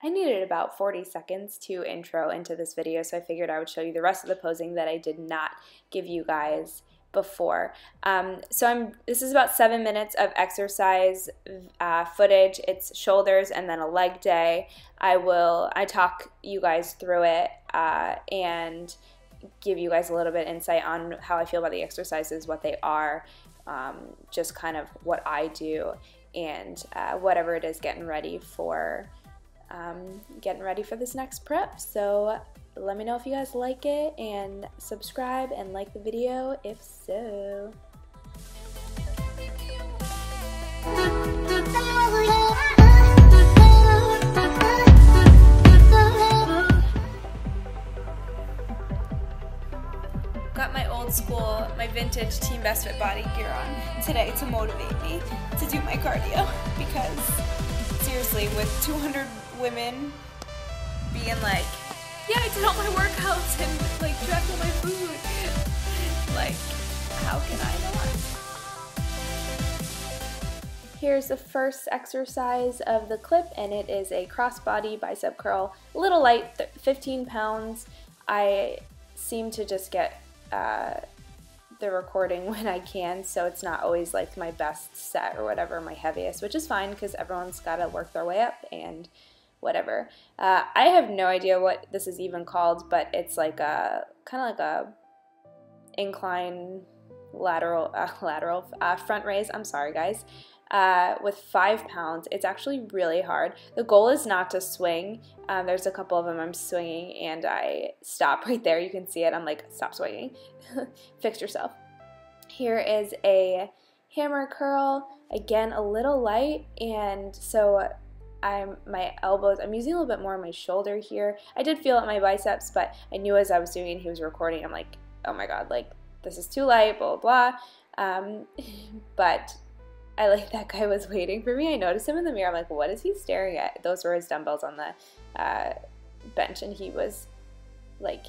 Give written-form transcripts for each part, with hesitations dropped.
I needed about 40 seconds to intro into this video, so I figured I would show you the rest of the posing that I did not give you guys before. This is about 7 minutes of exercise footage. It's shoulders and then a leg day. I talk you guys through it and give you guys a little bit of insight on how I feel about the exercises, what they are, just kind of what I do, and whatever it is getting ready for this next prep. So let me know if you guys like it, and subscribe and like the video if so. Got my old school, my vintage Team Best Fit body gear on today to motivate me to do my cardio, because seriously, with 200 women being like, yeah, I did all my workouts and like tracked all my food, like, how can I not? Here's the first exercise of the clip, and it is a crossbody bicep curl. A little light, 15 pounds. I seem to just get the recording when I can, so it's not always like my best set or whatever, my heaviest, which is fine because everyone's got to work their way up and whatever. I have no idea what this is even called, but it's like a kind of like a incline lateral front raise. I'm sorry guys. With 5 pounds. It's actually really hard. The goal is not to swing. There's a couple of them I'm swinging and I stop right there. You can see it. I'm like, stop swinging. Fix yourself. Here is a hammer curl. Again, a little light, and so my elbows, I'm using a little bit more on my shoulder here. I did feel it in my biceps, but I knew as I was doing it, he was recording, I'm like, oh my god, like, this is too light, blah, blah, blah. But I like that guy was waiting for me. I noticed him in the mirror. I'm like, what is he staring at? Those were his dumbbells on the bench, and he was like,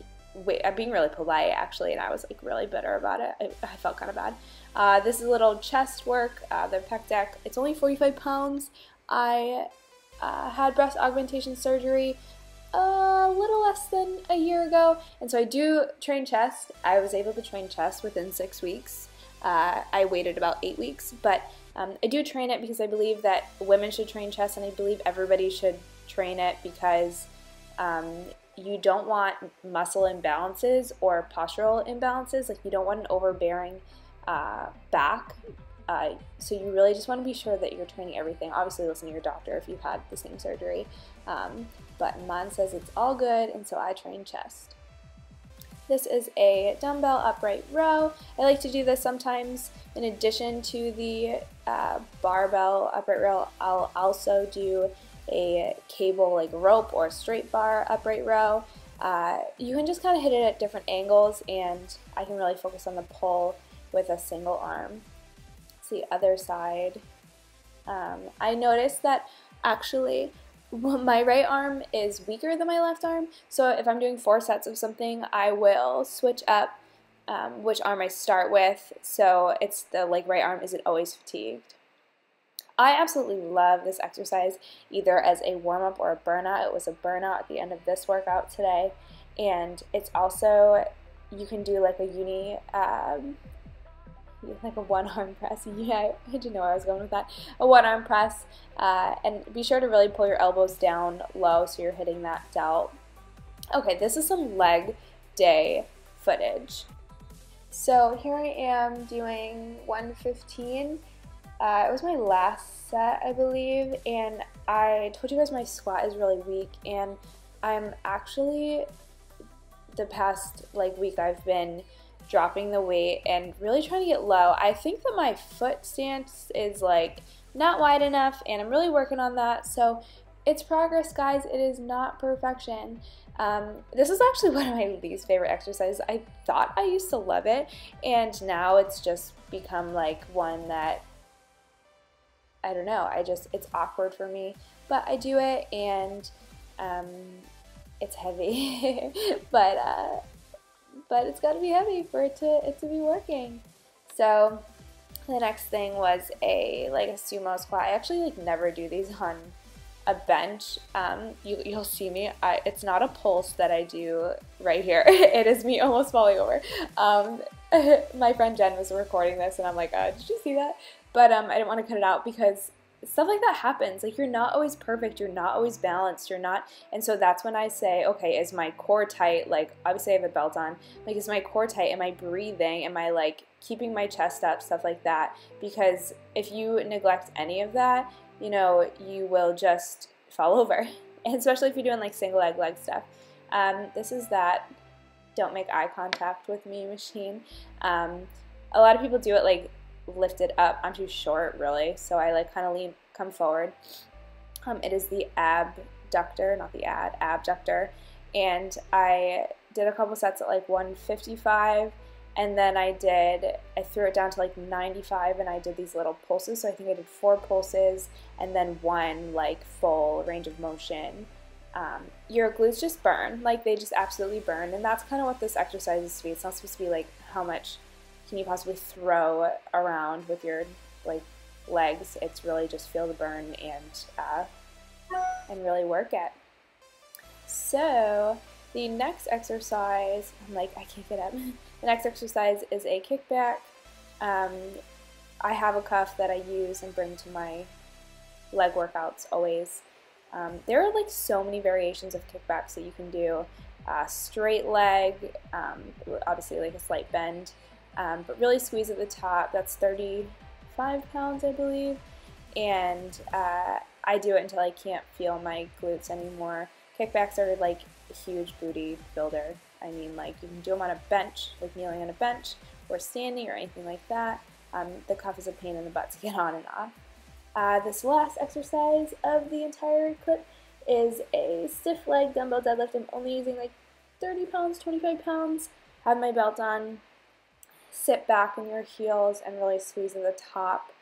I'm being really polite actually, and I was like really bitter about it. I felt kind of bad. This is a little chest work, the pec deck. It's only 45 pounds. I had breast augmentation surgery a little less than a year ago, and so I do train chest. I was able to train chest within 6 weeks. I waited about 8 weeks, but I do train it because I believe that women should train chest, and I believe everybody should train it because you don't want muscle imbalances or postural imbalances. Like, you don't want an overbearing back. So you really just want to be sure that you're training everything. Obviously listen to your doctor if you've had the same surgery. But mine says it's all good, and so I train chest. This is a dumbbell upright row. I like to do this sometimes in addition to the barbell upright row. I'll also do a cable like rope or straight bar upright row. You can just kind of hit it at different angles, and I can really focus on the pull with a single arm. It's the other side. I noticed that actually my right arm is weaker than my left arm, so if I'm doing 4 sets of something, I will switch up which arm I start with, so it's the right arm isn't always fatigued. I absolutely love this exercise either as a warm-up or a burnout. It was a burnout at the end of this workout today, and it's also, you can do like a like a one-arm press. Yeah, I didn't know where I was going with that. A one-arm press, and be sure to really pull your elbows down low so you're hitting that delt. Okay, this is some leg day footage. So here I am doing 115. It was my last set, I believe, and I told you guys my squat is really weak, and I'm actually, the past week I've been dropping the weight and really trying to get low. I think that my foot stance is not wide enough, and I'm really working on that, so it's progress, guys. It is not perfection. This is actually one of my least favorite exercises. I thought I used to love it, and now it's just become one that, I don't know, it's awkward for me, but I do it, and it's heavy, but it's got to be heavy for it to be working. So the next thing was a sumo squat. I actually never do these on a bench. You'll see me. It's not a pulse that I do right here. It is me almost falling over. My friend Jen was recording this, and I'm like, did you see that? But I didn't want to cut it out because stuff like that happens. Like, you're not always perfect, you're not always balanced, you're not, and so that's when I say, okay, is my core tight? Like, obviously I have a belt on. Like, is my core tight? Am I breathing? Am I like keeping my chest up? Stuff like that. Because if you neglect any of that, you know, you will just fall over. And especially if you're doing like single leg stuff. This is that don't make eye contact with me machine. A lot of people do it like lifted up. I'm too short, really, so I like kind of come forward. It is the abductor, not the abductor, and I did a couple sets at like 155, and then I threw it down to like 95, and I did these little pulses. So I think I did 4 pulses and then 1 like full range of motion. Your glutes just burn, like they just absolutely burn, and that's kind of what this exercise is to be. It's not supposed to be like how much can you possibly throw around with your like legs. It's really just feel the burn and really work it. So the next exercise, I'm like, I can't get up. The next exercise is a kickback. I have a cuff that I use and bring to my leg workouts always. There are like so many variations of kickbacks that you can do. Straight leg, obviously like a slight bend. But really squeeze at the top. That's 35 pounds, I believe, and I do it until I can't feel my glutes anymore. Kickbacks are like a huge booty builder. I mean, like, you can do them on a bench, like kneeling on a bench, or standing, or anything like that. The cuff is a pain in the butt to get on and off. This last exercise of the entire clip is a stiff leg dumbbell deadlift. I'm only using like 30 pounds, 25 pounds. Have my belt on. Sit back in your heels and really squeeze at the top,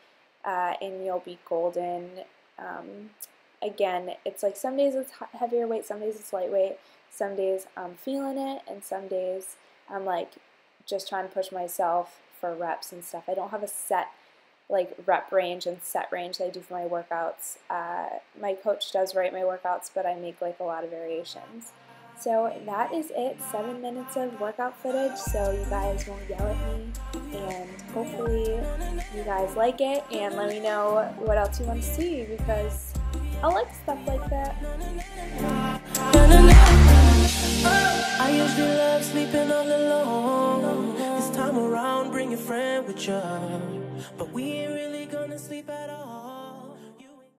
and you'll be golden. Again, it's like some days it's heavier weight, some days it's lightweight, some days I'm feeling it, and some days I'm like just trying to push myself for reps and stuff. I don't have a set like rep range and set range that I do for my workouts. My coach does write my workouts, but I make like a lot of variations. So that is it, 7 minutes of workout footage, so you guys won't yell at me, and hopefully you guys like it, and let me know what else you want to see, because I like stuff like that. I usually love sleeping all alone. This time around, bring your friend with you, but we ain't really gonna sleep at all.